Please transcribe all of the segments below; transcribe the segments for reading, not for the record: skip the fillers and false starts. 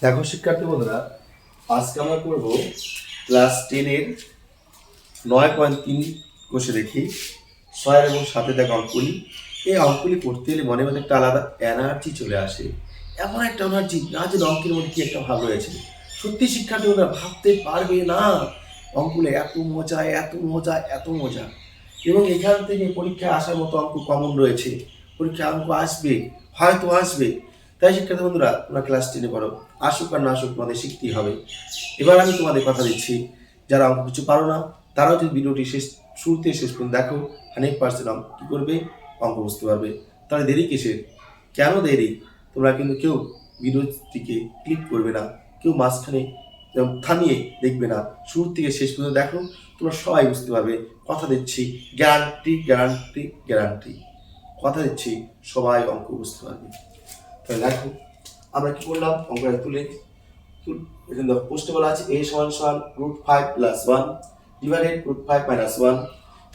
দেখো শিক্ষার্থী বন্ধুরা, আজকে আমরা করব ক্লাস 10-এর 9.3 কোষে দেখি 6 এবং 7 দেখো অঙ্কগুলি। এই অঙ্কগুলি করতে গেলে মনে মধ্যে একটা আলাদা এনার্জি চলে আসে। এমন একটা এনার্জি না যে অঙ্কের মধ্যে কি একটা ভাব রয়েছে। সত্যি শিক্ষার্থী বন্ধুরা ভাবতে পারবে না অঙ্কগুলো এত মজা, এত মজা, এত মজা। এবং এখান থেকে পরীক্ষায় আসার মতো অঙ্ক কমন রয়েছে। পরীক্ষায় অঙ্ক আসবে, হয়তো আসবে। তাই শিক্ষার্থী বন্ধুরা, তোমরা ক্লাস 10-এ পড়ো, আসুক আর না আসুক তোমাদের শিখতেই হবে। এবার আমি তোমাদের কথা দিচ্ছি, যারা অঙ্ক কিছু পারো না তারাও যদি ভিডিওটি শুরুতে শেষ পর্যন্ত দেখো, 100% অঙ্ক কী করবে, অঙ্ক বুঝতে পারবে। তাহলে দেরি কিসের? কেন দেরি? তোমরা কিন্তু কেউ ভিডিওটিকে ক্লিক করবে না, কেউ মাঝখানে থামিয়ে দেখবে না, শুরু থেকে শেষ পর্যন্ত দেখো, তোমরা সবাই বুঝতে পারবে। কথা দিচ্ছি, গ্যারান্টি গ্যারান্টি গ্যারান্টি, কথা দিচ্ছি সবাই অঙ্ক বুঝতে পারবে। তাহলে দেখো আমরা কি করলাম, অঙ্কটা তুলে এখানে দেখো প্রশ্নে বলা আছে a সমান সমান √5 + 1 ডিভাইডেড √5 - 1,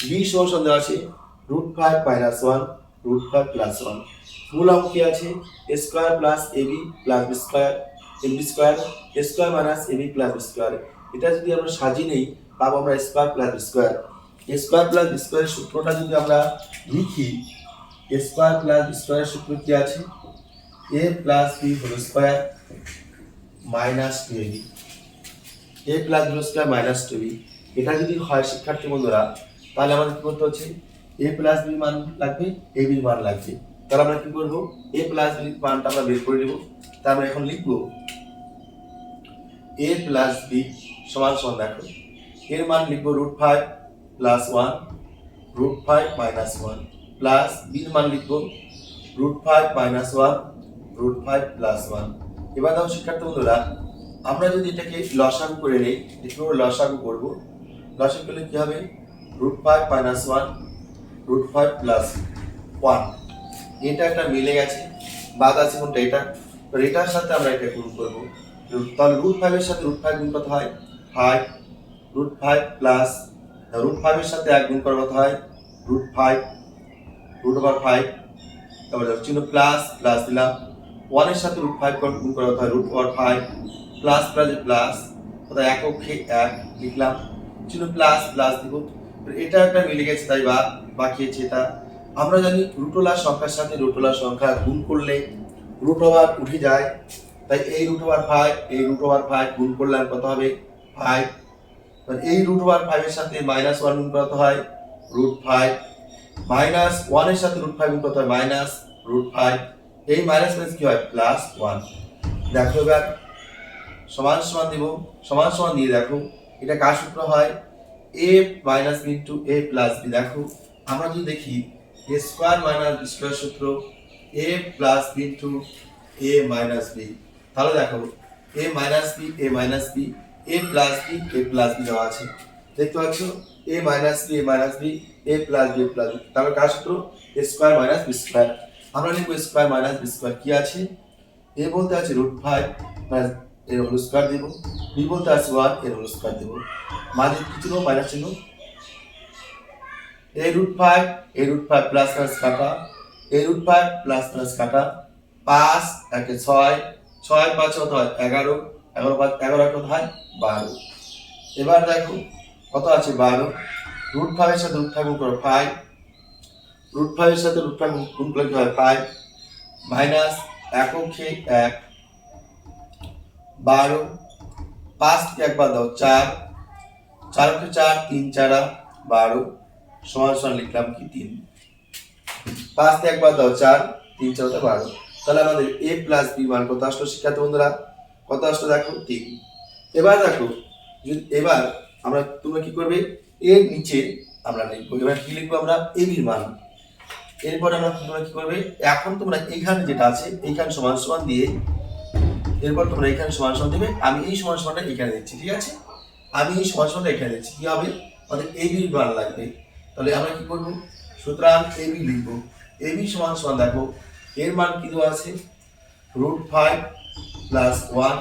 b সমান দেওয়া আছে √5 - 1 √5 + 1। মূল অঙ্ক কি আছে? a square plus ab plus b square ab square a square minus ab plus b square. এটা যদি আমরা সাজিয়ে নেই পাবো আমরা square plus b square. a square plus b স্কয়ারের সূত্রটা যদি আমরা লিখি, a স্কয়ার প্লাস b স্কয়ারের সূত্র কি আছে? a plus b whole square minus 2ab, a plus b square minus 2b। এটা যদি হয় শিক্ষার্থী বন্ধুরা, তাহলে আমাদের কি করতে হচ্ছে? a প্লাস b মান লাগবে, ab এর মান লাগবে। তাহলে আমরা কি করব? a প্লাস b মানটা আমরা বের করে নেব। তাহলে আমরা এখন লিখব a প্লাস b সমান সমান, দেখো এর মান লিখব √5 + 1 √5 - 1 প্লাস b এর মান লিখব √5 - 1 √5 + 1। এবার দেখো শিক্ষার্থী বন্ধুরা, আমরা যদি এটাকে লসাগু করে নেই, এটাকে লসাগু করব। লসাগু করলে কি হবে? √5 - 1 √5 + 1। এটা একটা মিলে গেছে, বাদ আছে কোনটা? এটা। তো এটার সাথে আমরা এটা গুণ করব। তাহলে √5 এর সাথে √5 গুণ কত হয়? 5 √5 প্লাস √5 এর সাথে 1 গুণ করলে কত হয়? √5 √5। তারপরে চিহ্ন প্লাস প্লাস দিলাম, 1 এর সাথে √5 গুণ করা হয় √5 প্লাস প্লাস প্লাস, অর্থাৎ এককে 1 লিখলাম, চিহ্ন প্লাস প্লাস দিব। এটা একটা মিলে গেছে, তাই বাকি আছে এটা। আমরা জানি রুটওয়ালা সংখ্যার সাথে রুটওয়ালা সংখ্যা গুণ করলে রুট ওভার উঠে যায়, তাই এই √5 এই √5 গুণ করলে কত হবে? 5। এই √5 এর সাথে -1 গুণ কত হয়? √5 -1 এর সাথে √5 গুণ কত হয়? -√5। এই মাইনাস মাইনাস কি হয়? +1। দেখো এবার সমান সমান দিব, সমান সমান দিয়ে দেখো এটা কার সূত্র হয়? a - b * a + b। দেখো আমরা যদি দেখি a square minus b square সূত্র a + b * a - b। তাহলে দেখো a - b a - b a + b a + b দেওয়া আছে, দেখতে পাচ্ছ? a - b a - b a + b a + b। তাহলে কার সূত্র? a square minus b square. আমরা লিখব স্কয়ার মাইনাস b স্কয়ার কি আছে? a বলতে আছে √5 এর হোল স্কয়ার দেব, b বলতে আছে 1 এর হোল স্কয়ার দেব। মাঝে কি ছিল? মাইনাস চিহ্ন। a √5 প্লাস প্লাস কাটা, a √5 প্লাস প্লাস কাটা, 5 একে 6 6 5 কত হয়? 11 11 5 11 কত হয়? 12। এবার দেখো কত আছে? 12। √5 এর সাথে √5 গুণ করো 5, √5 এর সাথে √5 গুণ করলে কি হয়? 5 মাইনাস এককে 1 12, 5 থেকে একবার দাও 4, 4 কে 4 3 4 12 সমান সমান লিখলাম কি? 3। 5 থেকে একবার দাও 4 3 4 12। তাহলে আমাদের a প্লাস b মান কত আসলো শিক্ষার্থী বন্ধুরা? কত আসলো? দেখো 3। এবার দেখো এবার তোমরা কি করবে? এর নিচে আমরা লিখবো, এবার কি লিখবো আমরা? a b এর মান। এরপর তোমরা কি করবে? এখন তোমরা এইখানে যেটা আছে এইখানে সমান সমান দিয়ে, এরপর তোমরা এখানে সমান সমান দেবে। আমি এই সমান সমানটা এখানে দিচ্ছি, ঠিক আছে? আমি এই সমান সমানটা এখানে দিচ্ছি। কি হবে? আমাদের a b এর মান লাগবে। তাহলে আমরা কি করব? সুতরাং a b লিখব। a b সমান সমান দেখো এর মান কি দেওয়া আছে? √5 + 1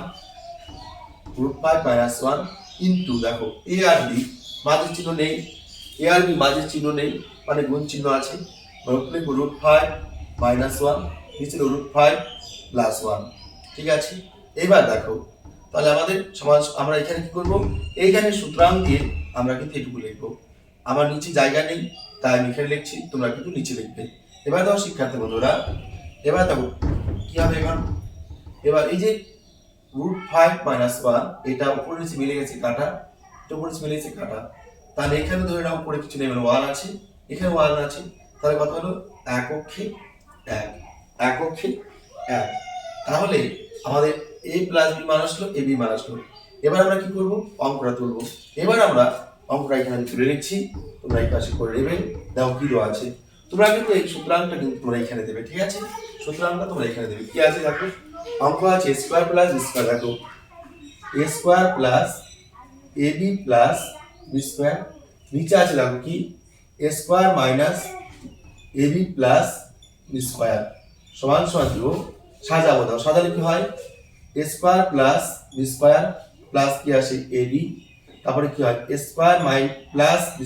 √5 - 1 ইনটু দেখো a আর b মাঝের চিহ্ন নেই, a আর b মাঝের চিহ্ন নেই, মানে গুণ চিহ্ন আছে। লিখব √5 - 1 নিচে √5 + 1, ঠিক আছে? এবার দেখো, তাহলে আমাদের সমাজ আমরা এখানে কি করব, এইখানে সূত্রাং দিয়ে আমরা কিন্তু এটুকু লিখবো। আমার নিচে জায়গা নেই, তাই আমি এখানে লিখছি, তোমরা কিন্তু নিচে লিখবে। এবার দেখো শিক্ষার্থী বন্ধুরা, এবার দেখো কি হবে। এবার এই যে √5 - 1, এটা উপরে নিচে মিলে গেছে কাটা, এটা উপরে নিচে মিলে গেছে কাটা, তাহলে এখানে ধরে নাও উপরে কিছু নেই, মানে 1 আছে, এখানে 1 আছে, তাহলে কত হলো, একক্ষে 1, একক্ষে 1। তাহলে আমাদের a + b মান আসলো, ab মান আসলো। এবার আমরা কি করব, অঙ্কটা তুলবো। এবার আমরা অঙ্কটা এখানে তুলে নিচ্ছি, তোমরা এই পাশে করে নেবে। দেখো কি দেওয়া আছে, তোমরা কিন্তু এই সূত্রাংশটা কিন্তু তোমরা এখানে দেবে, ঠিক আছে? সূত্রাংশটা তোমরা এখানে দেবে। কি আছে দেখো, অঙ্ক আছে a² + b²। দেখো a² + ab + b², নিচে আছে দেখো কি a² - ab + b² সমান সমান দিব। সাজাবো, দাও সাজালে কি হয়, a² + b² প্লাস কি আসে ab, তারপরে কি হয় a² + b²,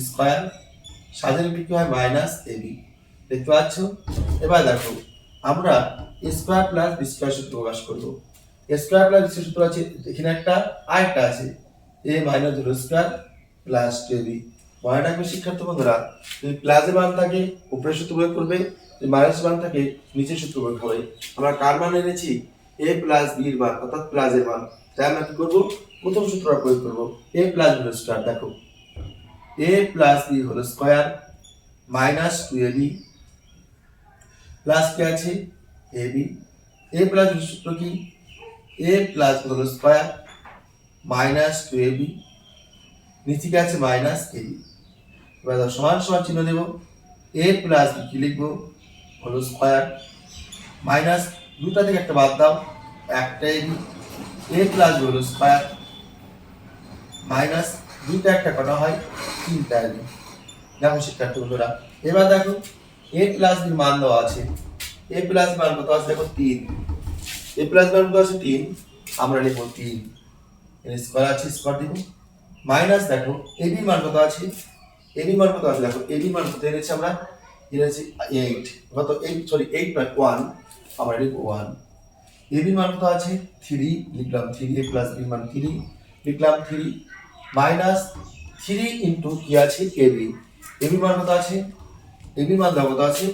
সাজালে কি হয় মাইনাস ab। দেখতে পাচ্ছ? এবার দেখো আমরা a² + b² সূত্র প্রকাশ করব। a² + b² সূত্র আছে এখানে একটা, আরেকটা আছে a - √² + 2ab। মনে রাখবে শিক্ষার্থী বন্ধুরা, যদি প্লাসের মান থাকে উপরের সূত্র প্রয়োগ করবে, যদি মাইনাস মান থাকে নিচের সূত্র প্রয়োগ হবে। আমরা কার মান এনেছি, a + b এর মান, অর্থাৎ প্লাসের মান। তাই আমরা কি করব, প্রথম সূত্রটা প্রয়োগ করব, a + b হোল স্কয়ার। দেখো a + b whole square minus 2ab plus কি আছে ab। a + b সূত্র কি, a + b whole square minus 2ab, নিচে কি আছে মাইনাস ab। এবার সমান সমান চিহ্ন দেব, a + b কি লিখবো, হোল স্কয়ার মাইনাস, দুটা থেকে একটা বাদ দাও, একটা ab, a + b whole square minus, দুইটা একটা কাটা হয়, তিনটা ab। দেখো শিক্ষার্থী বন্ধুরা, এবার দেখো a + b মান দেওয়া আছে, a + b মান কত আছে দেখো 3, a + b মান কত আছে 3, আমরা লিখব 3, এর স্কয়ার আছে স্কয়ার দিব, মাইনাস দেখো ab মান কত আছে, ab মান কত আছে দেখো, ab মান কত এনেছি আমরা, এনেছি 8, কত 8 সরি 8 নয় 1, আমরা লিখব 1। ab মান কত আছে 3, লিখলাম 3, a + b মান 3, লিখলাম 3, মাইনাস 3 ইনটু কি আছে ab, ab মান কত আছে, ab মান দাও কত আছে,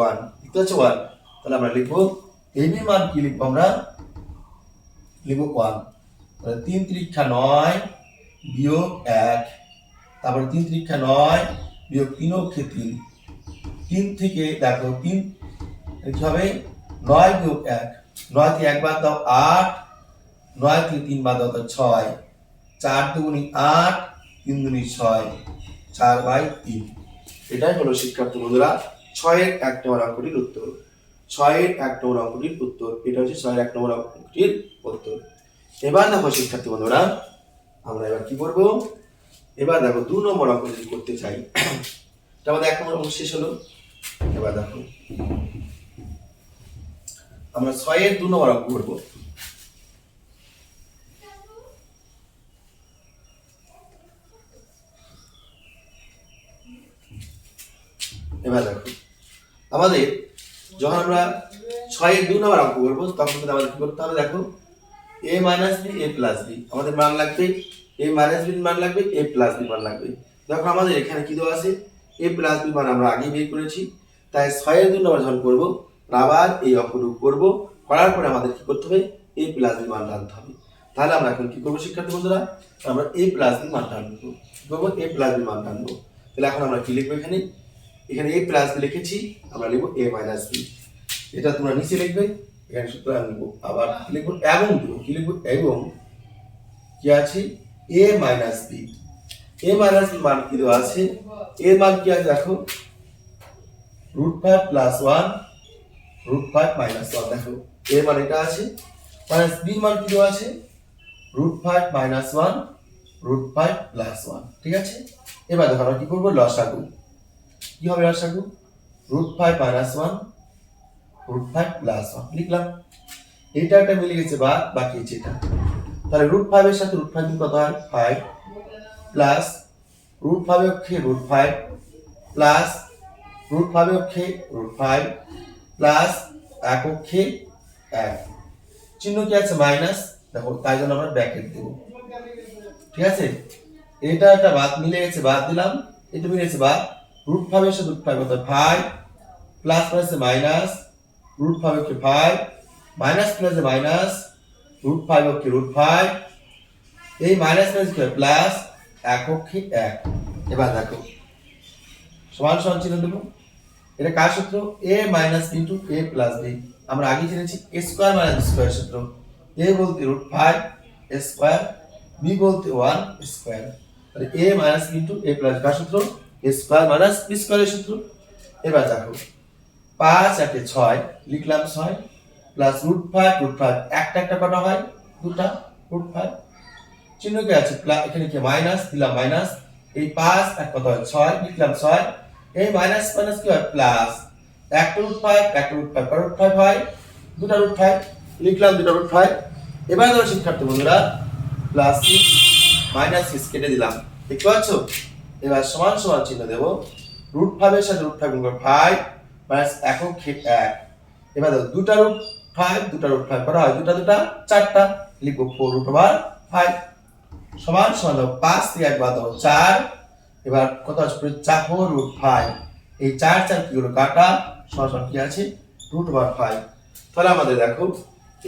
1, লিখতে আছে 1, তাহলে আমরা লিখব ab মান কি লিখব, আমরা লিখব 1। তাহলে 3 × 9 বিয়োগ 1, তারপরে 3 × 9 বিয়োগ 3 অক্ষে 3, 3 থেকে দেখো 3 কি হবে 9 বিয়োগ 1, 9 থেকে 1 বাদ দাও 8, 9 থেকে 3 বাদ দাও 6, 4 দুগুণে 8, 3 দুগুণে 6, 4/3। এটাই হলো শিক্ষার্থী বন্ধুরা 6 এর 1 নম্বর অঙ্কটির উত্তর। 6 এর 1 নম্বর অঙ্কটির উত্তর, এটা হচ্ছে 6 এর 1 নম্বর অঙ্কটির উত্তর। এবার দেখো শিক্ষার্থী বন্ধুরা, আমরা এবার কি করব, এবার দেখো 2 নম্বর অঙ্ক যদি করতে চাই, এটা আমাদের 1 নম্বর অঙ্ক শেষ হলো। এবার দেখো আমরা 6 এর 2 নম্বর অঙ্ক করব। এবার দেখো আমাদের যখন আমরা 6 এর 2 নম্বর অঙ্ক করব, তখন কিন্তু আমাদের কি করতে হবে, দেখো a - b a + b, আমাদের মান লাগবে a - b এর মান লাগবে, a + b মান লাগবে। দেখো আমাদের এখানে কি দেওয়া আছে, a + b মান আমরা আগে বের করেছি, তাই 6 এর 2 নম্বর যখন করব, আবার এই অঙ্কটুকু করব, করার পরে আমাদের কি করতে হবে, a + b মান আনতে হবে। তাহলে আমরা এখন কি করব শিক্ষার্থী বন্ধুরা, আমরা a + b মান আনবো, কি করব, a + b মান আনবো। তাহলে এখন আমরা কি লিখবো, এখানে এখানে a + b লিখেছি, আমরা লিখব a - b, এটা তোমরা নিচে লিখবে, এখানে সূত্র আনব, আবার কি লিখব, এবং দেব, কি লিখব, এবং কি আছে a - b, a - b মান কি দেওয়া আছে, a মান কি আছে দেখো √5 + 1, √5 - 1, দেখো a মান এটা আছে, মাইনাস b মান কি দেওয়া আছে √5 - 1, √5 + 1, ঠিক আছে? এবার দেখো আমরা কি করব, লসাগু, কি হবে লসাগু, √5 - 1, √5 + 1 লিখলাম, এটা একটা মিলে গেছে, বা বাকি আছে এটা। তাহলে √5 এর সাথে √5 গুণ কত হয় 5, প্লাস √5 অক্ষে √5, প্লাস √5 অক্ষে √5, প্লাস 1 অক্ষে 1, চিহ্ন কি আছে মাইনাস, দেখো তাই জন্য আমরা ব্র্যাকেট দেব, ঠিক আছে। এটা একটা বাদ মিলে গেছে, বাদ দিলাম, এটা মিলে গেছে বাদ, √5 এর সাথে √5 কত 5 প্লাস প্লাসে মাইনাস √5 ওকে 5 মাইনাস প্লাসে মাইনাস √5 ওকে √5, এই মাইনাস মাইনাস কি প্লাস, এককে 1। এবার দেখো সমান সমান চিহ্ন দেব, এটা কার সূত্র, a minus b two a plus b, আমরা আগে জেনেছি a square minus b square সূত্র, a বলতে √5 a স্কয়ার, b বলতে 1 স্কয়ার, তাহলে a minus b two a plus কার সূত্র, a স্কয়ার মাইনাস b স্কয়ারের সূত্র। এবার দেখো 5 একে 6 লিখলাম 6 প্লাস √5 একটা একটা কটা হয় দুটা √5, চিহ্ন কি আছে এখানে কি মাইনাস দিলাম মাইনাস, এই 5 এক কত হয় 6 লিখলাম 6, এই মাইনাস মাইনাস কি হয় প্লাস, একটা √5 কত √5 হয় দুটা √5 লিখলাম দুটা √5। এবার ধরো শিক্ষার্থী বন্ধুরা প্লাস 6 মাইনাস 6 কেটে দিলাম, দেখতে পাচ্ছ। এবার সমান সমান চিহ্ন দেব, √5 এর সাথে √5 গুণ করে 5 মাইনাস এককে 1, এবার দেখো দুটা √5 করা হয় দুটা দুটা চারটা, লিখবো 4√5 সমান সমান 5 থেকে 1 বাদ দাও 4, এবার কত আছে 4√5, এই 4 4 কি হলো কাটা, সমান সমান কি আছে √5। তাহলে আমাদের দেখো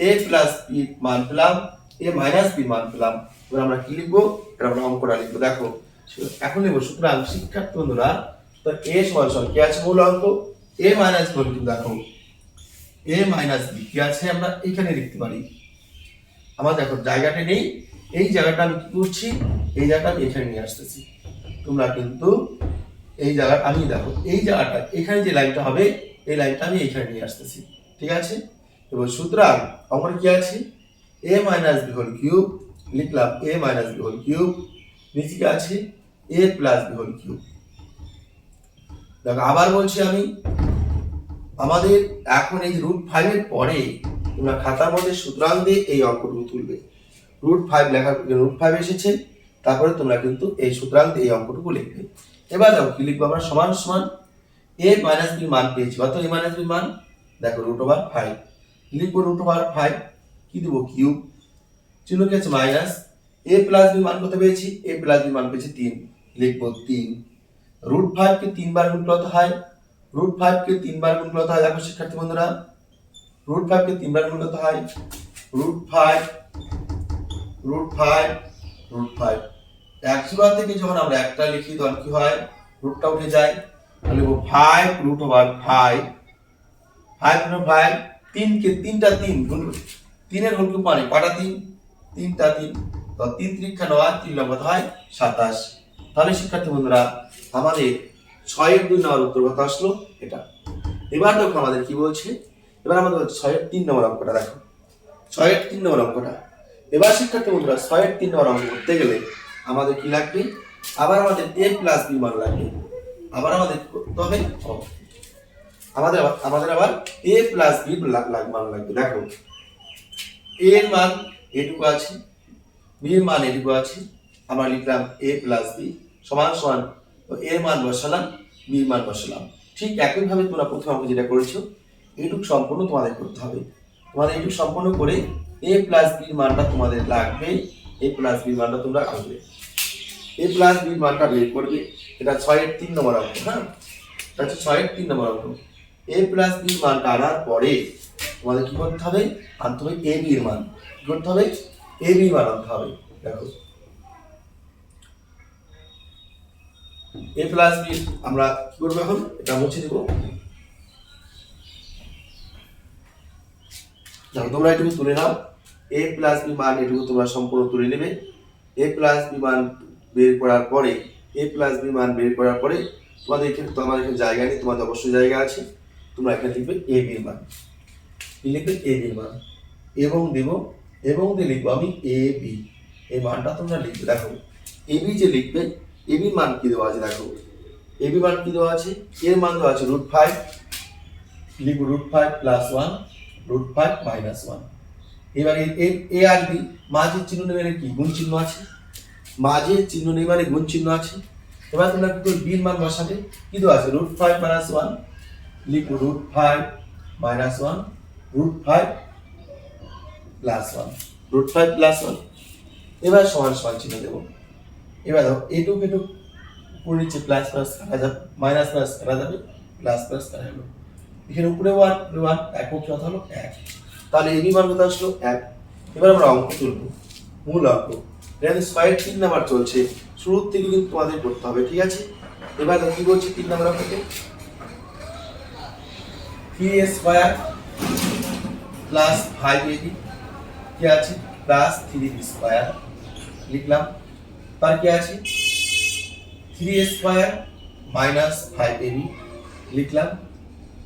a প্লাস b মান পেলাম, a মাইনাস b মান পেলাম। এবার আমরা কি লিখবো, এটা আমরা অঙ্কটা লিখবো। দেখো এখন লিখবো, সুতরাং শিক্ষার্থী বন্ধুরা তো a সমান সমান কি আছে মূল অঙ্ক, a মাইনাস b, দেখো a মাইনাস b কি আছে আমরা এখানে লিখতে পারি, আমার দেখো জায়গাটা নেই, এই জায়গাটা আমি কি করছি, এই জায়গাটা আমি এখানে নিয়ে আসতেছি, তোমরা কিন্তু এই জায়গা আমি দেখো এই জায়গাটা এখানে যে লাইনটা হবে এই লাইনটা আমি এখানে নিয়ে আসতেছি, ঠিক আছে। এবার সুতরাং আমার কি আছে a minus b whole cube, লিখলাম a minus b whole cube, নিচে কি আছে a plus b whole cube. দেখো আবার বলছি আমি, আমাদের এখন এই √5 এর পরে তোমরা খাতার মধ্যে সুতরাং দিয়ে এই অঙ্কটুকু তুলবে, √5 লেখার √5 এসেছে, তারপরে তোমরা কিন্তু এই সুতরাং দিয়ে এই অঙ্কটুকু লিখবে। এবার দেখো কি লিখবো আমরা, সমান সমান a মাইনাস b মান পেয়েছি, কত a মাইনাস b মান, দেখো √5 লিখবো √5 কি দেবো কিউব, চিহ্ন কি আছে মাইনাস, a প্লাস b মান কত পেয়েছি, a প্লাস b মান পেয়েছি 3, লিখবো 3, √5 কে 3 বার গুণ করতে হয়, √5 কে 3 বার গুণ করতে হয়, দেখো শিক্ষার্থী বন্ধুরা √5 কে 3 বার গুণ করতে হয়, √5 একশোবার থেকে যখন আমরা একটা লিখি তখন কি হয় রুটটা উঠে যায়, তাহলে লিখবো 5√5 5 3 কে 3টা 3 গুণ 3 এর হোল কিউব মানে কটা 3 3টা 3, তো 3 × 3 = 9, 3 লব হয় 27। তাহলে শিক্ষার্থী বন্ধুরা আমাদের 6 এর 2 নম্বর উত্তর কত আসলো এটা। এবার দেখো আমাদের কি বলছে, এবার আমাদের 6 এর 3 নম্বর অঙ্কটা দেখো, 6 এর 3 নম্বর অঙ্কটা। এবার শিক্ষার্থী বন্ধুরা 6 এর 3 নম্বর অঙ্ক করতে গেলে আমাদের কি লাগবে, আবার আমাদের a প্লাস b মান লাগবে, আবার আমাদের করতে হবে আমাদের আবার a প্লাস b মান লাগবে। দেখো a এর মান এটুকু আছে, b এর মান এটুকু আছে, আমরা লিখলাম a প্লাস b সমান সমান এর মান বসালাম, b এর মান বসালাম। ঠিক একই ভাবে তোমরা প্রথম অঙ্ক যেটা করেছো এইটুকু সম্পূর্ণ তোমাদের করতে হবে, তোমাদের এইটুকু সম্পূর্ণ করে a প্লাস b এর মানটা তোমাদের লাগবে, a প্লাস b এর মানটা তোমরা আনবে, a প্লাস b এর মানটা বের করবে। এটা 6 এর 3 নম্বর অঙ্ক, হ্যাঁ এটা হচ্ছে 6 এর 3 নম্বর অঙ্ক। a প্লাস b এর মানটা আনার পরে তোমাদের কি করতে হবে, আনতে হবে a b এর মান, কি করতে হবে a b এর মান আনতে হবে। দেখো a প্লাস b আমরা কি করব, এখন এটা মুছে দেব। দেখো তোমরা এটুকু তুলে নাও, a প্লাস b মান এটুকু তোমরা সম্পূর্ণ তুলে নেবে। a প্লাস b মান বের করার পরে তোমাদের এখানে তো আমার এখানে জায়গা নেই, তোমাদের অবশ্যই জায়গা আছে, তোমরা এখানে লিখবে a b এর মান, কি লিখবে a b এর মান, এবং দেব এবং দিয়ে লিখবো আমি a b, এই মানটা তোমরা লিখবে। দেখো a b যে লিখবে a b মান কি দেওয়া আছে, দেখো a b মান কি দেওয়া আছে, এর মান দেওয়া আছে √5, লিখবো √5 + 1 √5 - 1। এবারে a আর b মাঝের চিহ্ন নেই মানে কি গুণ চিহ্ন আছে, মাঝের চিহ্ন নেই মানে গুণ চিহ্ন আছে। এবার তোমরা কি করবে, b এর মান বসাবে, কি দেওয়া আছে √5 - 1, লিখবো √5 - 1 √5 প্লাস 1 √5 প্লাস 1। এবার সমান সমান চিহ্ন দেব। এবার দেখো এটুক এটুক উপরে নিচে প্লাস প্লাস কাটা যাবে, মাইনাস প্লাস কাটা যাবে, প্লাস প্লাস কাটা যাবে। এখানে উপরে 1 1 একক কত হলো 1। তাহলে এবি মান কত আসলো 1। এবার আমরা অঙ্ক তুলব, মূল অঙ্ক। এখানে স্কয়ার 3 নাম্বার চলছে, শুরু থেকে কিন্তু তোমাদের করতে হবে, ঠিক আছে? এবার কি বলছি 3 নাম্বার অঙ্কে 3a স্কয়ার প্লাস 5ab কি আছে প্লাস 3b স্কয়ার লিখলাম। তার কি আছে 3a স্কয়ার মাইনাস 5ab লিখলাম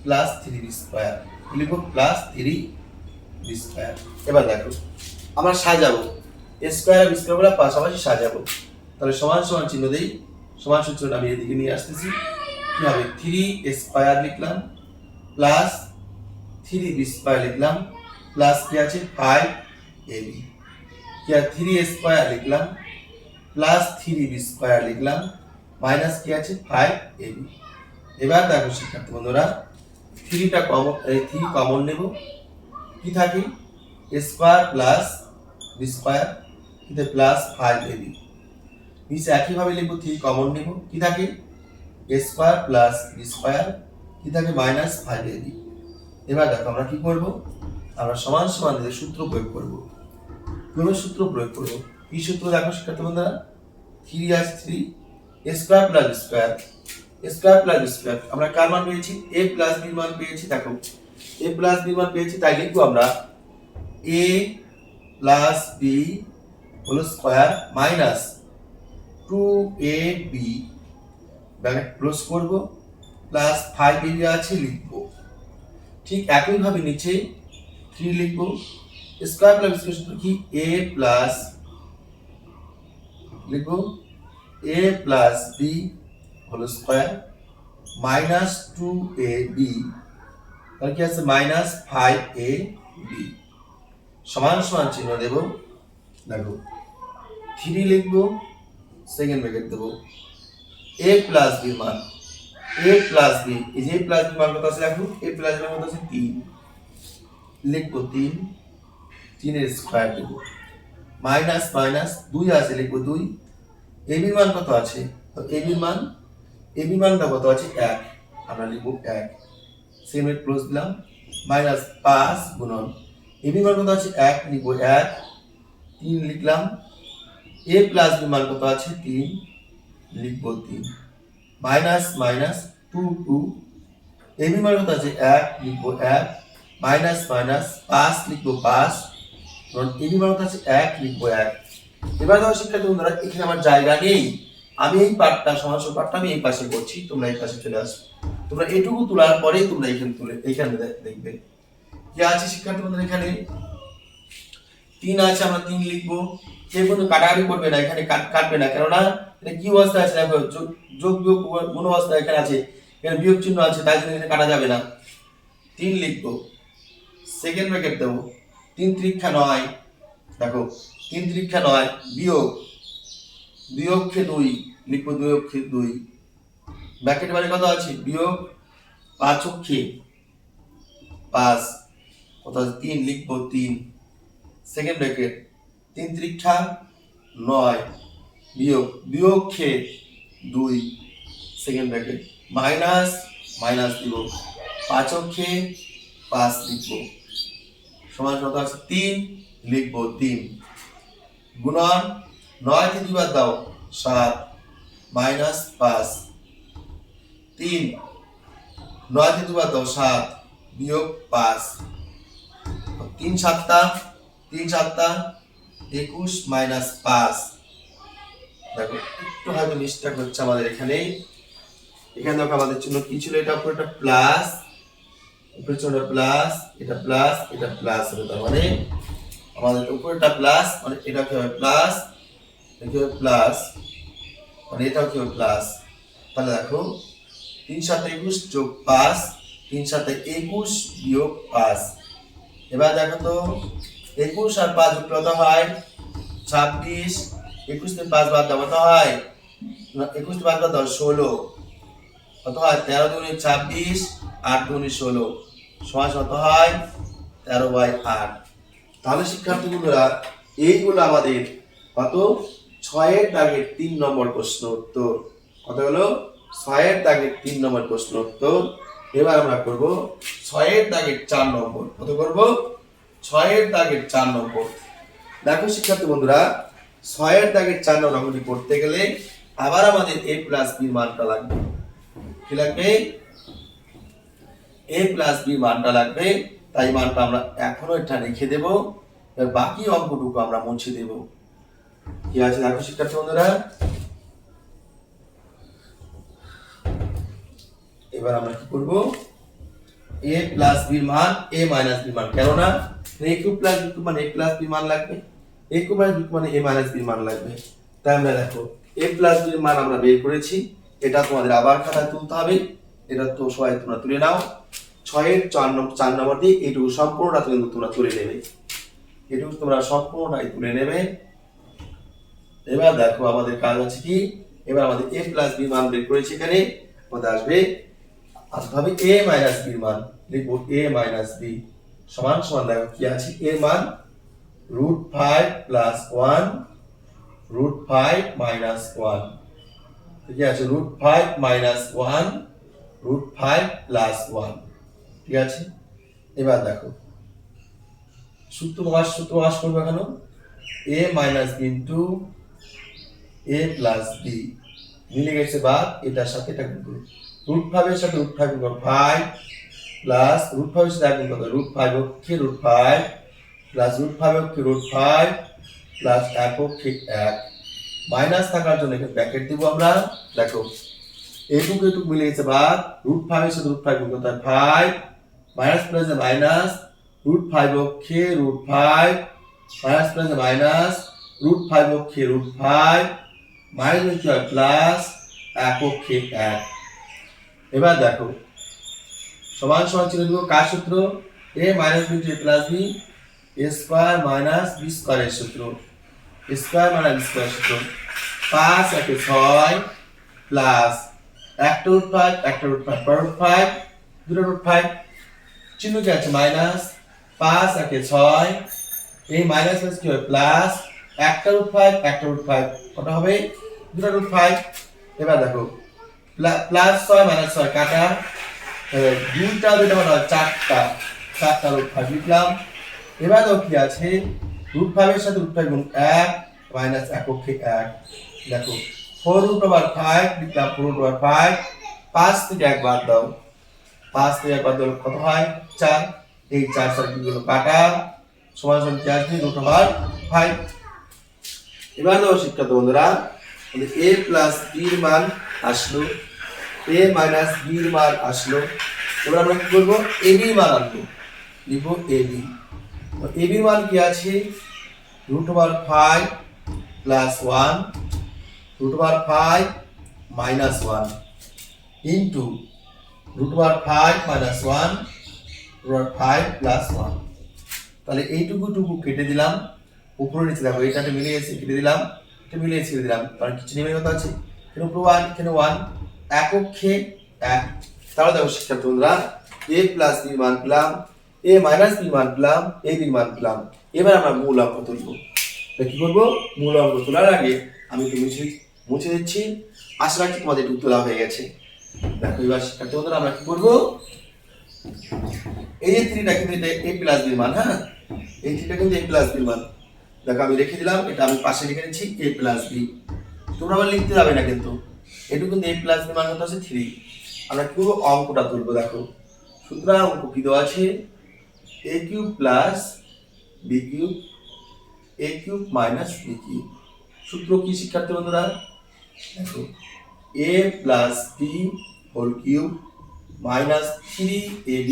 প্লাস 3b স্কয়ার লিখব প্লাস 3b স্কয়ার। এবার দেখো আমরা সাজাবো a স্কয়ার আর b স্কয়ারগুলো পাশাপাশি সাজাবো। তাহলে সমান সমান চিহ্ন দেই, সমান সূত্রটা আমি এদিকে নিয়ে আসতেছি। কি হবে 3a স্কয়ার লিখলাম প্লাস 3b স্কয়ার লিখলাম প্লাস কি আছে 5ab কি আছে 3a স্কয়ার লিখলাম প্লাস 3b স্কয়ার লিখলাম মাইনাস কি আছে 5ab। এবার দেখো শিক্ষার্থী বন্ধুরা 3টা কমন, এই 3 কমন নেব, কি থাকে a square plus b square এতে প্লাস 5ab। নিচে একই ভাবে লিখব 3 কমন নেব, কি থাকে a square plus b square কি থাকে মাইনাস 5ab। এবার দেখো আমরা কি করব, আমরা সমান সমান দিয়ে সূত্র প্রয়োগ করব। কিভাবে সূত্র প্রয়োগ করব, কি সূত্র দেখো শিক্ষার্থী বন্ধুরা 3 আছে 3 a square plus b square, a square plus b square আমরা কার মান পেয়েছি a প্লাস b মান পেয়েছি। দেখো a প্লাস b মান পেয়েছি, তাই লিখব আমরা a plus b whole square minus 2ab bracket close করব প্লাস 5ab আছে লিখব। ঠিক একই ভাবে নিচে 3 লিখব, স্কয়ার প্লাস স্কয়ার সূত্র কি a প্লাস লিখব a plus b whole square minus 2ab তাহলে কি আছে মাইনাস 5ab সমান সমান চিহ্ন দেব। দেখো 3 লিখব সেকেন্ড ব্র্যাকেট দেব a প্লাস b মান a প্লাস b, এই যে a প্লাস b মান কত আছে দেখো a প্লাস b মান কত আছে 3 লিখব 3 এর স্কয়ার দেব মাইনাস মাইনাস 2 আছে লিখব 2 ab মান কত আছে তো ab মানটা কত আছে 1 আমরা লিখব 1 সেম এর ক্লোজ দিলাম মাইনাস 5 গুণন ab মান কত আছে 1 লিখব 1 3 লিখলাম a প্লাস b মান কত আছে 3 লিখব 3 মাইনাস মাইনাস 2 2 ab মান কত আছে 1 লিখব 1 মাইনাস মাইনাস 5 লিখব 5 কারণ ab মান কত আছে 1 লিখব 1। এবার দেখো শিক্ষার্থী বন্ধুরা এখানে আমার জায়গা নেই, আমি এই পার্টটা সমাসর পার্টটা আমি এই পাশে করছি, তোমরা এই পাশে চলে আসো। তোমরা এটুকু তোলার পরেই তোমরা এখানে তুলে এখানে দেখবে কি আছে শিক্ষার্থী বন্ধুরা এখানে 3 আছে, আমরা 3 লিখব। কেউ কোনো কাটাকাটি করবে না, এখানে কাটবে না, কেননা এটা কি অবস্থা আছে দেখো যোগ বিয়োগ গুণ অবস্থা এখানে আছে, এখানে বিয়োগ চিহ্ন আছে, তাই জন্য এখানে কাটা যাবে না। 3 লিখব সেকেন্ড ব্র্যাকেট দেব 3 ত্রিজ্যা 9 দেখো 3 ত্রিজ্যা 9 বিয়োগ 2 অক্ষে 2 লিখব 2 অক্ষে 2 ব্র্যাকেট মানে কত আছে বিয়োগ 5 অক্ষে 5 কত আছে 3 লিখব 3 সেকেন্ড ব্র্যাকেট 3 ত্রিজ্যা 9 বিয়োগ 2 অক্ষে 2 সেকেন্ড ব্র্যাকেট মাইনাস মাইনাস দিব 5 অক্ষে 5 লিখব সমান কত আছে 3 লিখব 3 গুণন 9 কে 2 বার দাও 7 মাইনাস 5 3 9 কে 2 বার দাও 7 বিয়োগ 5 3 7টা 21 মাইনাস 5। দেখো একটু হয়তো মিস্টেক হচ্ছে আমাদের এখানে দেখো আমাদের জন্য কি ছিল, এটা উপরে একটা প্লাস উপরে ছিল প্লাস, এটা প্লাস এটা প্লাস হবে, তার মানে আমাদের উপরেটা প্লাস মানে এটা কি হবে প্লাস, এটা কি হবে প্লাস মানে এটাও কি হবে প্লাস। তাহলে দেখো 3 7 21 যোগ 5 3 7 21 বিয়োগ 5। এবার দেখো তো 21 আর 5 যোগ কত হয় 26, 21 থেকে 5 বাদ দাও কত হয় 21 থেকে 5 বাদ দাও 16 কত হয় 13 দুগুণে 26 8 দুগুণে 16 সমান কত হয় 13/8। তাহলে শিক্ষার্থী বন্ধুরা এইগুলো আমাদের কত 6 দাগের 3 নম্বর প্রশ্ন উত্তর। কত হলো 6 দাগের 3 নম্বর প্রশ্ন উত্তর। এবার আমরা করব 6 দাগের 4 নম্বর। কত করব 6 দাগের 4 নম্বর। দেখো শিক্ষার্থী বন্ধুরা 6 দাগের 4 নম্বর অঙ্কটি করতে গেলে আবার আমাদের a প্লাস b মানটা লাগবে। কি লাগবে? a প্লাস b মানটা লাগবে। তাই মানটা আমরা এখনো এটা রেখে দেব, এবার বাকি অঙ্কটুকু আমরা মুছে দেব। কি আছে দেখো শিক্ষার্থী বন্ধুরা, এবার আমরা কি করব a প্লাস b মান a মাইনাস b মান, কেননা a cube plus b cube মানে a প্লাস b মান লাগবে, a cube minus b cube মানে a মাইনাস b মান লাগবে। তাই আমরা দেখো a প্লাস b মান আমরা বের করেছি, এটা তোমাদের আবার খাতায় তুলতে হবে। এটা তো সবাই তোমরা তুলে নাও। 6 এর 4 নম্বর দিয়ে এইটুকু সম্পূর্ণটা কিন্তু তোমরা তুলে নেবে, এটুকু তোমরা সম্পূর্ণটাই তুলে নেবে। এবার দেখো আমাদের কাজ আছে কি, এবার আমাদের a প্লাস b মান বের করেছি, এখানে আমাদের আসবে a মাইনাস b মান। লিখবো a মাইনাস b সমান সমান দেখো কি আছে, এর মান √5 প্লাস 1 √5 মাইনাস 1। ঠিক আছে, √5 মাইনাস 1 √5 প্লাস 1। ঠিক আছে, এবার দেখো সূত্র প্রকাশ করবো কেন, a minus b into a plus b মিলে গেছে বাদ, এটার সাথে এটা গুণ করো, √5 এর সাথে √5 গুণ করো 5 প্লাস √5 এর সাথে গুণ করো √5 অক্ষে √5 প্লাস √5 অক্ষে √5 প্লাস 1 অক্ষে 1 মাইনাস থাকার জন্য এখানে ব্র্যাকেট দিব আমরা। দেখো এটুকু মিলে গেছে বাদ, √5 এর সাথে √5 গুণ করতে 5 মাইনাস প্লাস মাইনাস √5 অক্ষে √5 মাইনাস প্লাস মাইনাস √5 অক্ষে √5 মাইনাস কি হয় প্লাস 1 অক্ষে 1। এবার দেখো সমান সমান চিহ্ন দিব কার সূত্র, a minus b a plus b a square minus b স্কয়ারের সূত্র, a স্কয়ার মাইনাস b স্কয়ারের সূত্র। 5 একে 6 প্লাস 1 √5 1 √5 √5 2 √5 চিহ্ন কি আছে মাইনাস, 5 একে 6 এই মাইনাস প্লাস কি হয় প্লাস 1 √5 1 √5 কত হবে 2 √5। এবার দেখো প্লাস 6 মাইনাস 6 কাটা, দুইটা দুইটা মানে চারটা √5 লিখলাম। এবার দেখো কি আছে, √5 এর সাথে √5 গুণ 1 মাইনাস 1 অক্ষে 1। দেখো 4√5 লিখলাম 4√5, 5 থেকে 1 বাদ দাও, 5 থেকে 1 বাদ দাও কত হয় 4, এই 4 সার্কিট গুলো কাটা সমান সমান কি আসবে √5। এবার দেখো শিক্ষার্থী বন্ধুরা a প্লাস b এর মান আসলো, a মাইনাস b এর মান আসলো। এবার আমরা কি করব, ab এর মান আনবো, লিখবো ab। ab এর মান কি আছে √5 plus 1 √5 minus 1 into √5 minus 1 √5 plus 1। তাহলে এইটুকু কেটে দিলাম, উপরে নিচে দেখো এটাতে মিলে গেছে কেটে দিলাম, এটা মিলে গেছে কেটে দিলাম, কারণ কিছু নেমে কথা আছে, এখানে উপরে 1 এখানে 1 1 অক্ষে 1। তাহলে দেখো শিক্ষার্থী বন্ধুরা a প্লাস b মান পেলাম, a মাইনাস b মান পেলাম, a b মান পেলাম। এবার আমরা মূল অঙ্ক তুলবো। কি করব, মূল অঙ্ক তোলার আগে আমি একটু মুছে দিচ্ছি, আশা রাখছি তোমাদের একটু তোলা হয়ে গেছে। দেখো এবার শিক্ষার্থী বন্ধুরা আমরা কি করব, এই যে 3টা কিন্তু এটা a প্লাস b মান, হ্যাঁ এই 3টা কিন্তু a প্লাস b মান। দেখো আমি রেখে দিলাম, এটা আমি পাশে লিখে নিচ্ছি a প্লাস b, তোমরা আবার লিখতে যাবে না কিন্তু, এটুকু কিন্তু a প্লাস b মান কত আছে 3। আমরা কি করব, অঙ্কটা তুলবো। দেখো সুতরাং অঙ্ক কি দেওয়া আছে, a cube plus b cube a cube minus b cube. সূত্র কি শিক্ষার্থী বন্ধুরা, দেখো a plus b whole cube minus 3ab